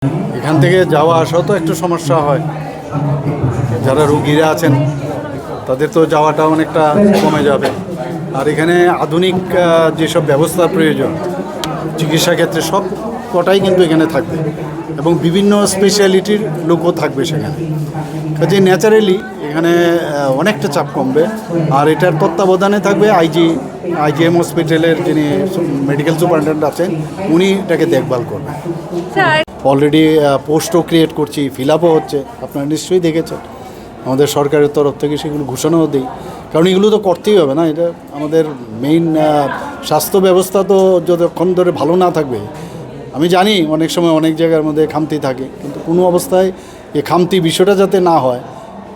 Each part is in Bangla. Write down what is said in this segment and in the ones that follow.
এখান থেকে যাওয়া আসাও তো একটু সমস্যা হয়, যারা রুগীরা আছেন তাদের তো যাওয়াটা অনেকটা কমে যাবে। আর এখানে আধুনিক যেসব ব্যবস্থার প্রয়োজন চিকিৎসা ক্ষেত্রে সব কটাই কিন্তু এখানে থাকবে এবং বিভিন্ন স্পেশালিটির লোকও থাকবে সেখানে। কাজে ন্যাচারালি এখানে অনেকটা চাপ কমবে। আর এটার তত্ত্বাবধানে থাকবে আইজিএম হসপিটালের যিনি মেডিকেল সুপারিনটেন্ডেন্ট আছেন, উনি এটাকে দেখভাল করবেন। অলরেডি পোস্টও ক্রিয়েট করছি, ফিল আপও হচ্ছে, আপনারা নিশ্চয়ই দেখেছেন। আমাদের সরকারের তরফ থেকে সেগুলো ঘোষণাও দিই, কারণ এগুলো তো করতেই হবে না। এটা আমাদের মেইন স্বাস্থ্য ব্যবস্থা তো যতক্ষণ ধরে ভালো না থাকবে, আমি জানি অনেক সময় অনেক জায়গার মধ্যে খামতি থাকে, কিন্তু কোনো অবস্থায় এই খামতি বিষয়টা যাতে না হয়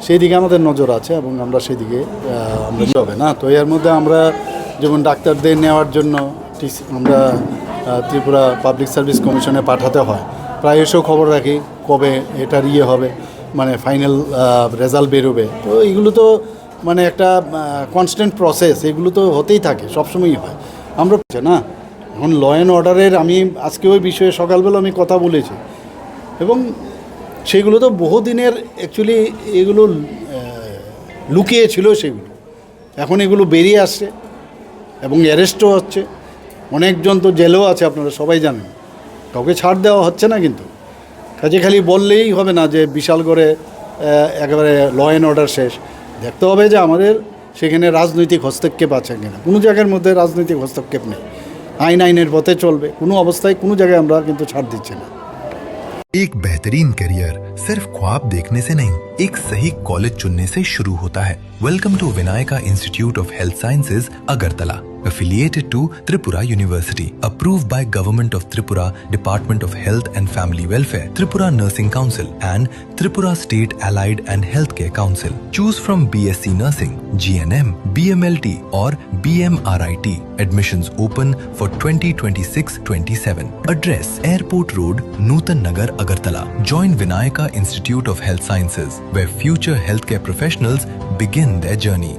সেই দিকে আমাদের নজর আছে এবং আমরা সেদিকে আমরা হবে না। তো এর মধ্যে আমরা যেমন ডাক্তারদের নেওয়ার জন্য আমরা ত্রিপুরা পাবলিক সার্ভিস কমিশনে পাঠাতে হয়, প্রায় এসেও খবর রাখি কবে এটার হবে, মানে ফাইনাল রেজাল্ট বেরোবে। তো এইগুলো তো মানে একটা কনস্ট্যান্ট প্রসেস, এগুলো তো হতেই থাকে, সবসময়ই হয়। আমরা না এখন ল অ্যান্ড অর্ডারের আমি আজকে ওই বিষয়ে সকালবেলা আমি কথা বলেছি এবং সেগুলো তো বহুদিনের অ্যাকচুয়ালি এগুলো লুকিয়ে ছিল, সেগুলো এখন এগুলো বেরিয়ে আসছে এবং অ্যারেস্টও হচ্ছে। অনেকজন তো জেলেও আছে, আপনারা সবাই জানেন, কাউকে ছাড় দেওয়া হচ্ছে না। কিন্তু কাজে খালি বললেই হবে না যে বিশাল করে একেবারে ল অ্যান্ড অর্ডার শেষ। দেখতে হবে যে আমাদের সেখানে রাজনৈতিক হস্তক্ষেপ আছে কিনা। কোনো জায়গার মধ্যে রাজনৈতিক হস্তক্ষেপ নেই, আইনের পথে চলবে। কোনো অবস্থায় কোনো জায়গায় আমরা কিন্তু ছাড় দিচ্ছি না। एक बेहतरीन करियर सिर्फ ख्वाब देखने से नहीं, एक सही कॉलेज चुनने से शुरू होता है। Welcome to Vinayaka institute of health sciences Agartala, affiliated to Tripura University, approved by Government of Tripura, Department of Health and Family Welfare, Tripura Nursing Council and Tripura State Allied and Healthcare Council. Choose from BSc Nursing, GNM, BMLT or BMRIT. Admissions open for 2026-27. Address: Airport Road, Nutan Nagar, Agartala. Join Vinayaka Institute of Health Sciences, where future healthcare professionals begin their journey.